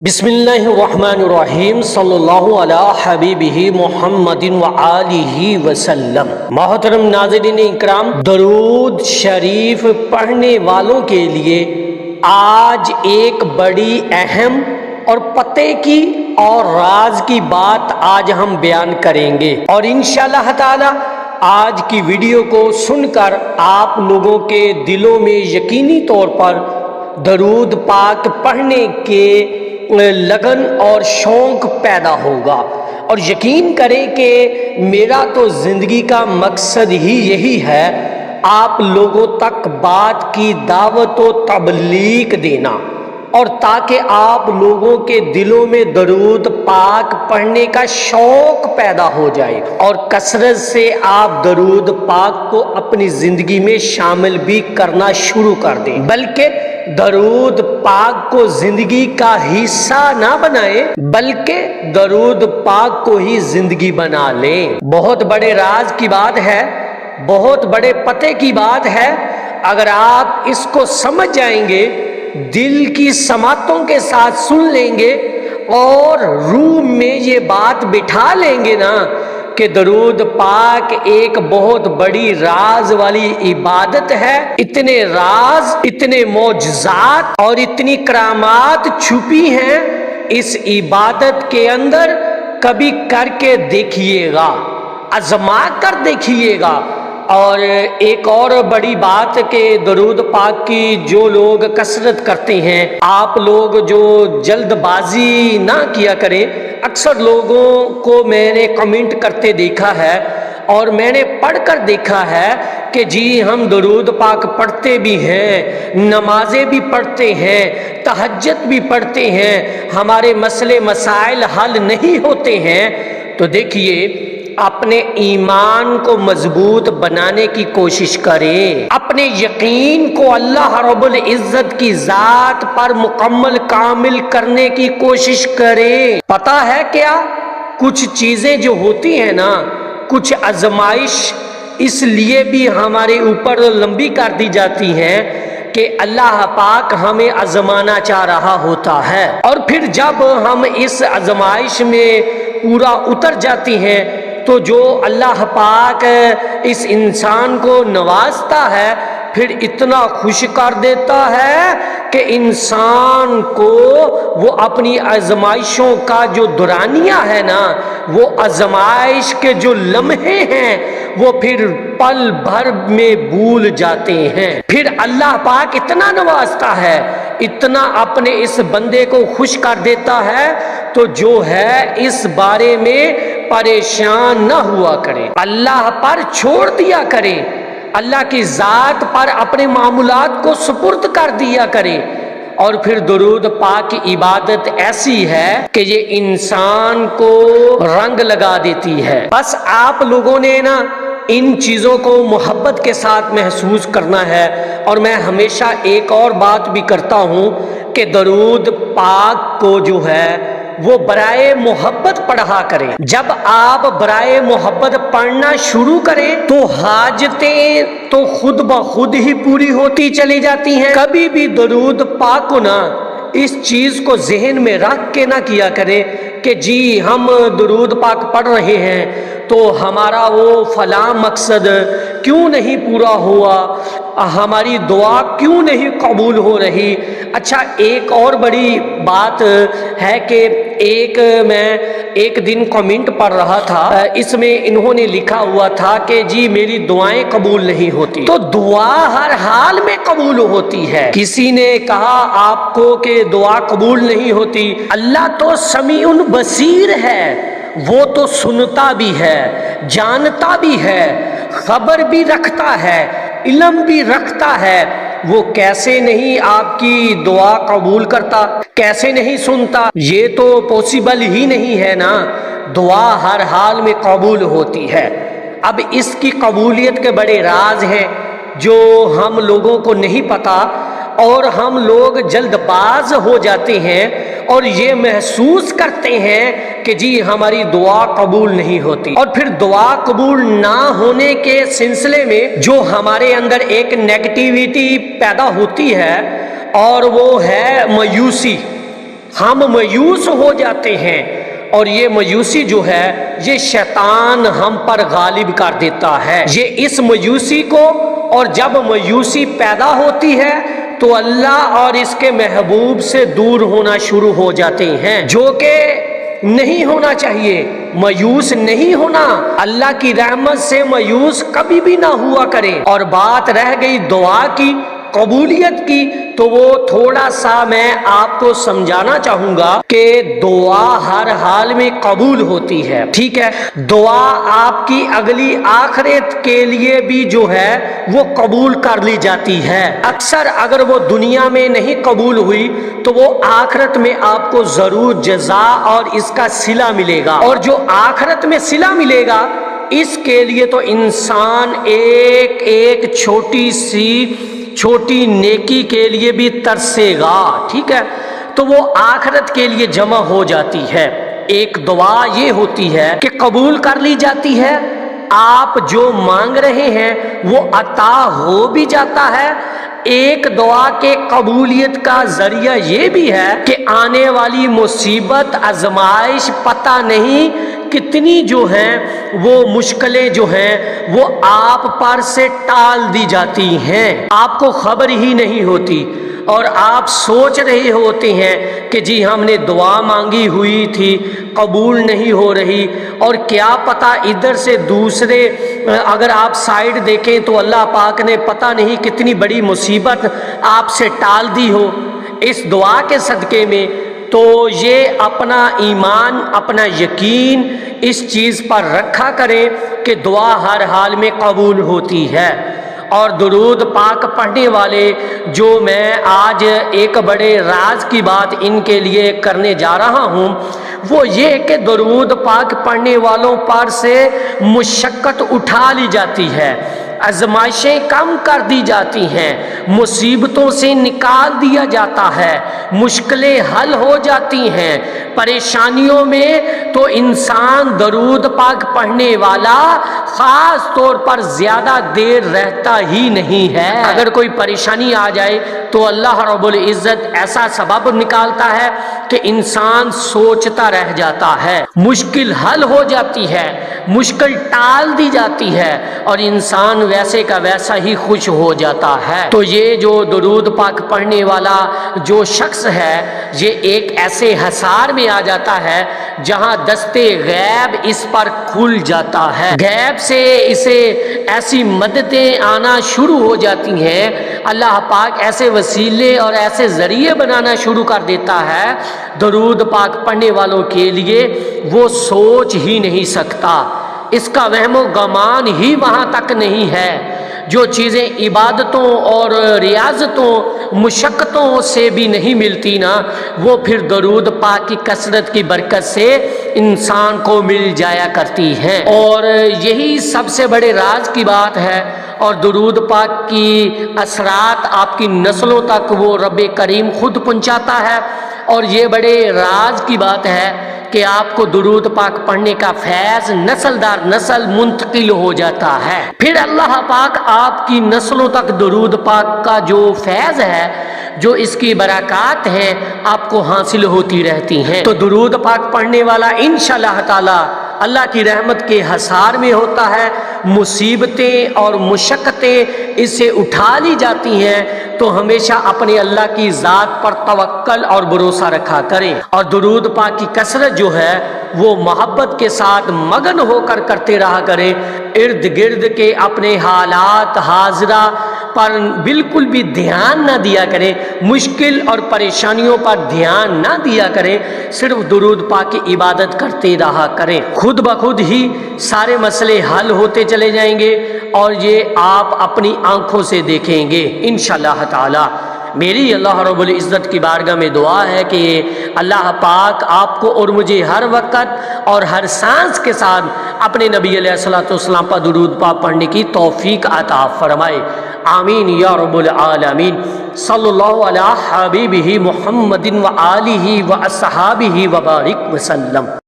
بسم اللہ الرحمن الرحیم صلی اللہ علی حبیبہ محمد وآلہ وسلم۔ محترم ناظرین اکرام، درود شریف پڑھنے والوں کے لیے آج ایک بڑی اہم اور پتے کی اور راز کی بات آج ہم بیان کریں گے، اور انشاءاللہ تعالی آج کی ویڈیو کو سن کر آپ لوگوں کے دلوں میں یقینی طور پر درود پاک پڑھنے کے لگن اور شوق پیدا ہوگا، اور یقین کریں کہ میرا تو زندگی کا مقصد ہی یہی ہے، آپ لوگوں تک بات کی دعوت و تبلیغ دینا، اور تاکہ آپ لوگوں کے دلوں میں درود پاک پڑھنے کا شوق پیدا ہو جائے اور کثرت سے آپ درود پاک کو اپنی زندگی میں شامل بھی کرنا شروع کر دیں، بلکہ درود پاک کو زندگی کا حصہ نہ بنائیں بلکہ درود پاک کو ہی زندگی بنا لیں۔ بہت بڑے راز کی بات ہے، بہت بڑے پتے کی بات ہے، اگر آپ اس کو سمجھ جائیں گے، دل کی سماعتوں کے ساتھ سن لیں گے اور روح میں یہ بات بٹھا لیں گے نا کہ درود پاک ایک بہت بڑی راز والی عبادت ہے، اتنے راز، اتنے معجزات اور اتنی کرامات چھپی ہیں اس عبادت کے اندر، کبھی کر کے دیکھیے گا، آزما کر دیکھیے گا۔ اور ایک اور بڑی بات کہ درود پاک کی جو لوگ کثرت کرتے ہیں، آپ لوگ جو جلد بازی نہ کیا کریں۔ اکثر لوگوں کو میں نے کمنٹ کرتے دیکھا ہے اور میں نے پڑھ کر دیکھا ہے کہ جی ہم درود پاک پڑھتے بھی ہیں، نمازیں بھی پڑھتے ہیں، تہجد بھی پڑھتے ہیں، ہمارے مسئلے مسائل حل نہیں ہوتے ہیں۔ تو دیکھیے، اپنے ایمان کو مضبوط بنانے کی کوشش کریں، اپنے یقین کو اللہ رب العزت کی ذات پر مکمل کامل کرنے کی کوشش کریں۔ پتہ ہے کیا، کچھ چیزیں جو ہوتی ہیں نا، کچھ آزمائش اس لیے بھی ہمارے اوپر لمبی کر دی جاتی ہیں کہ اللہ پاک ہمیں آزمانا چاہ رہا ہوتا ہے، اور پھر جب ہم اس آزمائش میں پورا اتر جاتی ہیں تو جو اللہ پاک اس انسان کو نوازتا ہے، پھر اتنا خوش کر دیتا ہے کہ انسان کو وہ اپنی آزمائشوں کا جو دورانیہ ہے نا، وہ آزمائش کے جو لمحے ہیں وہ پھر پل بھر میں بھول جاتے ہیں۔ پھر اللہ پاک اتنا نوازتا ہے، اتنا اپنے اس بندے کو خوش کر دیتا ہے، تو جو ہے اس بارے میں پریشان نہ ہوا کریں، اللہ پر چھوڑ دیا کریں، اللہ کی ذات پر اپنے معاملات کو سپرد کر دیا کریں۔ اور پھر درود پاک کی عبادت ایسی ہے کہ یہ انسان کو رنگ لگا دیتی ہے۔ بس آپ لوگوں نے نا ان چیزوں کو محبت کے ساتھ محسوس کرنا ہے، اور میں ہمیشہ ایک اور بات بھی کرتا ہوں کہ درود پاک کو جو ہے وہ برائے محبت پڑھا کریں۔ جب آپ برائے محبت پڑھنا شروع کریں تو حاجتیں تو خود بخود ہی پوری ہوتی چلی جاتی ہیں۔ کبھی بھی درود پاک کو نا اس چیز کو ذہن میں رکھ کے نہ کیا کریں کہ جی ہم درود پاک پڑھ رہے ہیں تو ہمارا وہ فلاں مقصد کیوں نہیں پورا ہوا، ہماری دعا کیوں نہیں قبول ہو رہی۔ اچھا، ایک اور بڑی بات ہے کہ میں ایک دن کمنٹ پڑھ رہا تھا، اس میں انہوں نے لکھا ہوا تھا کہ جی میری دعائیں قبول نہیں ہوتی۔ تو دعا ہر حال میں قبول ہوتی ہے۔ کسی نے کہا آپ کو کہ دعا قبول نہیں ہوتی، اللہ تو سمیع بصیر ہے، وہ تو سنتا بھی ہے، جانتا بھی ہے، خبر بھی رکھتا ہے، علم بھی رکھتا ہے، وہ کیسے نہیں آپ کی دعا قبول کرتا، کیسے نہیں سنتا؟ یہ تو پوسیبل ہی نہیں ہے نا، دعا ہر حال میں قبول ہوتی ہے۔ اب اس کی قبولیت کے بڑے راز ہیں جو ہم لوگوں کو نہیں پتا، اور ہم لوگ جلد باز ہو جاتے ہیں اور یہ محسوس کرتے ہیں کہ جی ہماری دعا قبول نہیں ہوتی، اور پھر دعا قبول نہ ہونے کے سلسلے میں جو ہمارے اندر ایک نیگیٹیویٹی پیدا ہوتی ہے، اور وہ ہے مایوسی۔ ہم مایوس ہو جاتے ہیں، اور یہ مایوسی جو ہے یہ شیطان ہم پر غالب کر دیتا ہے۔ یہ اس مایوسی کو، اور جب مایوسی پیدا ہوتی ہے تو اللہ اور اس کے محبوب سے دور ہونا شروع ہو جاتے ہیں، جو کہ نہیں ہونا چاہیے۔ مایوس نہیں ہونا، اللہ کی رحمت سے مایوس کبھی بھی نہ ہوا کرے۔ اور بات رہ گئی دعا کی قبولیت کی، تو وہ تھوڑا سا میں آپ کو سمجھانا چاہوں گا کہ دعا ہر حال میں قبول ہوتی ہے، ٹھیک ہے؟ دعا آپ کی اگلی آخرت کے لیے بھی جو ہے وہ قبول کر لی جاتی ہے۔ اکثر اگر وہ دنیا میں نہیں قبول ہوئی تو وہ آخرت میں آپ کو ضرور جزا اور اس کا صلہ ملے گا، اور جو آخرت میں صلہ ملے گا اس کے لیے تو انسان ایک چھوٹی نیکی کے لیے بھی ترسے گا، ٹھیک ہے؟ تو وہ آخرت کے لیے جمع ہو جاتی ہے۔ ایک دعا یہ ہوتی ہے کہ قبول کر لی جاتی ہے، آپ جو مانگ رہے ہیں وہ عطا ہو بھی جاتا ہے۔ ایک دعا کے قبولیت کا ذریعہ یہ بھی ہے کہ آنے والی مصیبت، آزمائش، پتہ نہیں کتنی جو ہیں وہ مشکلیں جو ہیں وہ آپ پر سے ٹال دی جاتی ہیں، آپ کو خبر ہی نہیں ہوتی، اور آپ سوچ رہے ہوتے ہیں کہ جی ہم نے دعا مانگی ہوئی تھی قبول نہیں ہو رہی، اور کیا پتہ ادھر سے دوسرے اگر آپ سائیڈ دیکھیں تو اللہ پاک نے پتہ نہیں کتنی بڑی مصیبت آپ سے ٹال دی ہو اس دعا کے صدقے میں۔ تو یہ اپنا ایمان، اپنا یقین اس چیز پر رکھا کریں کہ دعا ہر حال میں قبول ہوتی ہے۔ اور درود پاک پڑھنے والے جو میں آج ایک بڑے راز کی بات ان کے لیے کرنے جا رہا ہوں وہ یہ کہ درود پاک پڑھنے والوں پر سے مشقت اٹھا لی جاتی ہے، آزمائشیں کم کر دی جاتی ہیں، مصیبتوں سے نکال دیا جاتا ہے، مشکلیں حل ہو جاتی ہیں، پریشانیوں میں تو انسان درود پاک پڑھنے والا خاص طور پر زیادہ دیر رہتا ہی نہیں ہے۔ اگر کوئی پریشانی آ جائے تو اللہ رب العزت ایسا سبب نکالتا ہے کہ انسان سوچتا رہ جاتا ہے، مشکل حل ہو جاتی ہے، مشکل ٹال دی جاتی ہے، اور انسان ویسے کا ویسا ہی خوش ہو جاتا ہے۔ تو یہ جو درود پاک پڑھنے والا جو شخص ہے یہ ایک ایسے حصار میں آ جاتا ہے جہاں دستے غیب اس پر کھل جاتا ہے، غیب سے اسے ایسی مددیں آنا شروع ہو جاتی ہیں، اللہ پاک ایسے وسیلے اور ایسے ذریعے بنانا شروع کر دیتا ہے درود پاک پڑھنے والوں کے لیے وہ سوچ ہی نہیں سکتا، اس کا وہم و گمان ہی وہاں تک نہیں ہے۔ جو چیزیں عبادتوں اور ریاضتوں، مشقتوں سے بھی نہیں ملتی نا، وہ پھر درود پاک کی کثرت کی برکت سے انسان کو مل جایا کرتی ہیں، اور یہی سب سے بڑے راز کی بات ہے۔ اور درود پاک کی اثرات آپ کی نسلوں تک وہ رب کریم خود پہنچاتا ہے، اور یہ بڑے راز کی بات ہے کہ آپ کو درود پاک پڑھنے کا فیض نسل در نسل منتقل ہو جاتا ہے، پھر اللہ پاک آپ کی نسلوں تک درود پاک کا جو فیض ہے، جو اس کی برکات ہیں، آپ کو حاصل ہوتی رہتی ہیں۔ تو درود پاک پڑھنے والا انشاءاللہ تعالی اللہ کی رحمت کے حصار میں ہوتا ہے، مصیبتیں اور مشقتیں اس سے اٹھا لی جاتی ہیں، تو ہمیشہ اپنے اللہ کی ذات پر توکل اور بھروسہ رکھا کریں، اور درود پاک کی کثرت جو ہے وہ محبت کے ساتھ مگن ہو کر کرتے رہا کریں، ارد گرد کے اپنے حالات حاضرہ پر بالکل بھی دھیان نہ دیا کریں، مشکل اور پریشانیوں پر دھیان نہ دیا کریں، صرف درود پاک کی عبادت کرتے رہا کریں، خود بخود ہی سارے مسئلے حل ہوتے چلے جائیں گے، اور یہ آپ اپنی آنکھوں سے دیکھیں گے انشاءاللہ تعالی۔ میری اللہ رب العزت کی بارگاہ میں دعا ہے کہ اللہ پاک آپ کو اور مجھے ہر وقت اور ہر سانس کے ساتھ اپنے نبی علیہ الصلوۃ والسلام پر درود پاک پڑھنے کی توفیق عطا فرمائے، آمین یا رب العالمین۔ صلی اللہ علی حبیبہ محمد و آلہ و اصحابہ وبارک وسلم۔